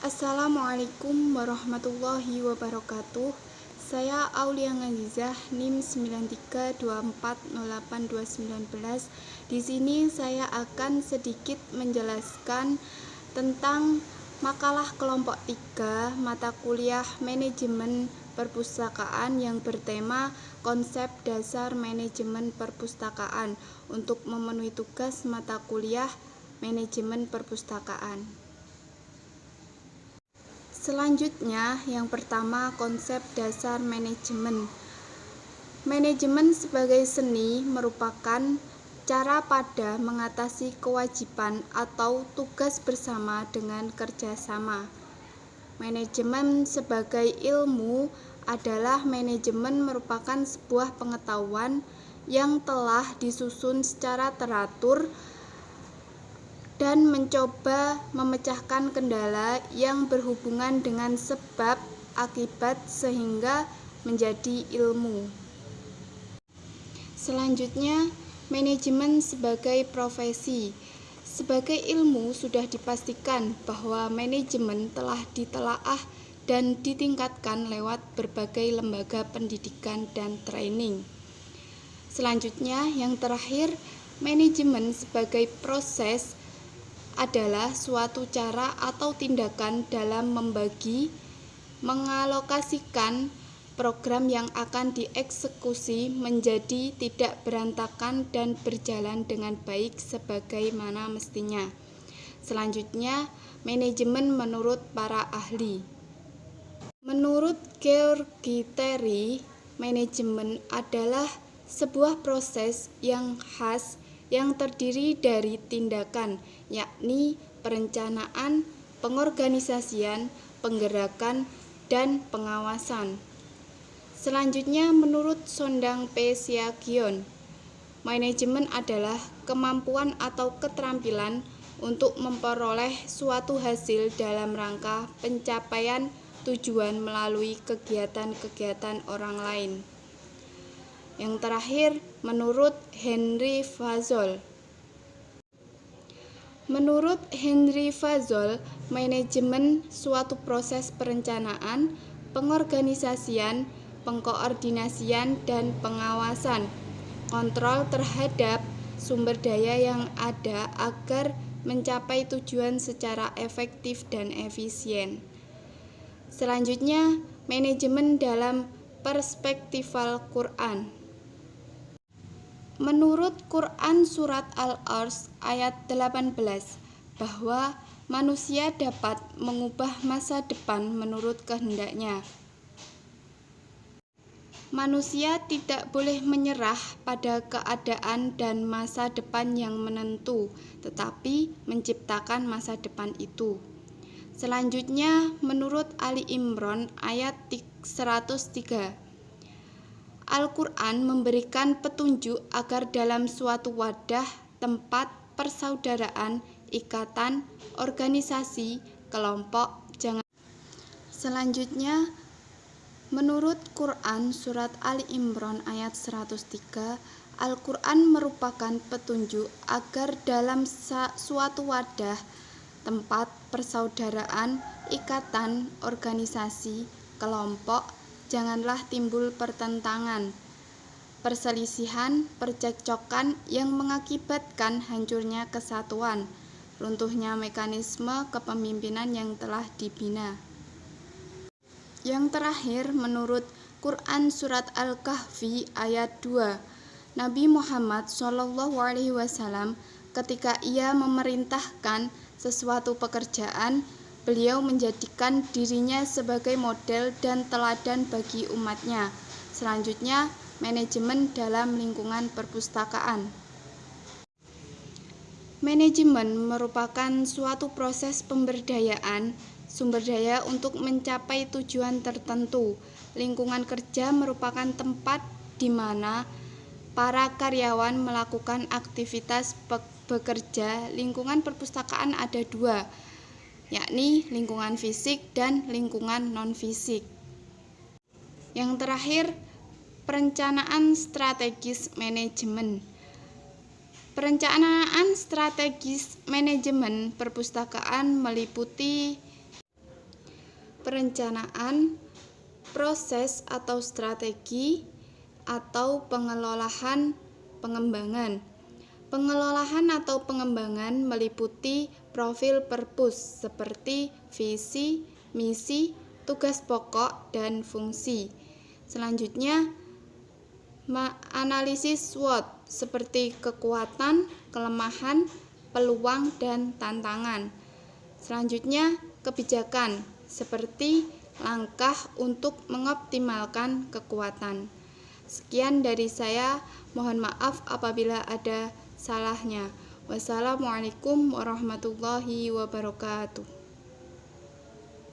Assalamualaikum warahmatullahi wabarakatuh. Saya Aulia Ngazizah, NIM 9324082019. Di sini saya akan sedikit menjelaskan tentang makalah kelompok 3 mata kuliah manajemen perpustakaan yang bertema konsep dasar manajemen perpustakaan untuk memenuhi tugas mata kuliah manajemen perpustakaan. Selanjutnya, yang pertama konsep dasar manajemen. Manajemen sebagai seni merupakan cara pada mengatasi kewajiban atau tugas bersama dengan kerjasama. Manajemen sebagai ilmu adalah manajemen merupakan sebuah pengetahuan yang telah disusun secara teratur dan mencoba memecahkan kendala yang berhubungan dengan sebab akibat sehingga menjadi ilmu. Selanjutnya, manajemen sebagai profesi. Sebagai ilmu sudah dipastikan bahwa manajemen telah ditelaah dan ditingkatkan lewat berbagai lembaga pendidikan dan training. Selanjutnya, yang terakhir, manajemen sebagai proses adalah suatu cara atau tindakan dalam membagi, mengalokasikan program yang akan dieksekusi menjadi tidak berantakan dan berjalan dengan baik sebagaimana mestinya. Selanjutnya, manajemen menurut para ahli. Menurut George Terry, manajemen adalah sebuah proses yang khas yang terdiri dari tindakan, yakni perencanaan, pengorganisasian, penggerakan, dan pengawasan. Selanjutnya, menurut Sondang P. Siagion, manajemen adalah kemampuan atau keterampilan untuk memperoleh suatu hasil dalam rangka pencapaian tujuan melalui kegiatan-kegiatan orang lain. Yang terakhir, menurut Henry Fazol. Menurut Henry Fazol, manajemen suatu proses perencanaan, pengorganisasian, pengkoordinasian, dan pengawasan, kontrol terhadap sumber daya yang ada agar mencapai tujuan secara efektif dan efisien. Selanjutnya, manajemen dalam perspektif Al-Quran. Menurut Quran Surat Al-A'raf ayat 18 bahwa manusia dapat mengubah masa depan menurut kehendaknya. Manusia tidak boleh menyerah pada keadaan dan masa depan yang menentu, tetapi menciptakan masa depan itu. Selanjutnya, menurut Ali Imran ayat 103, Al-Quran memberikan petunjuk agar dalam suatu wadah, tempat, persaudaraan, ikatan, organisasi, kelompok, jangan. Selanjutnya, menurut Quran Surat Ali Imran ayat 103, Al-Quran merupakan petunjuk agar dalam suatu wadah, tempat, persaudaraan, ikatan, organisasi, kelompok, janganlah timbul pertentangan, perselisihan, percekcokan yang mengakibatkan hancurnya kesatuan, runtuhnya mekanisme kepemimpinan yang telah dibina. Yang terakhir, menurut Quran Surat Al-Kahfi ayat 2, Nabi Muhammad SAW ketika ia memerintahkan sesuatu pekerjaan, beliau menjadikan dirinya sebagai model dan teladan bagi umatnya. Selanjutnya, manajemen dalam lingkungan perpustakaan. Manajemen merupakan suatu proses pemberdayaan sumber daya untuk mencapai tujuan tertentu. Lingkungan kerja merupakan tempat di mana para karyawan melakukan aktivitas bekerja. Lingkungan perpustakaan ada dua, yakni lingkungan fisik dan lingkungan non-fisik. Yang terakhir, perencanaan strategis manajemen. Perencanaan strategis manajemen perpustakaan meliputi perencanaan, proses atau strategi, atau pengelolaan pengembangan. Pengelolaan atau pengembangan meliputi profil purpose seperti visi, misi, tugas pokok, dan fungsi. Selanjutnya, analisis SWOT seperti kekuatan, kelemahan, peluang, dan tantangan. Selanjutnya, kebijakan seperti langkah untuk mengoptimalkan kekuatan. Sekian dari saya, mohon maaf apabila ada salahnya. Wassalamualaikum warahmatullahi wabarakatuh.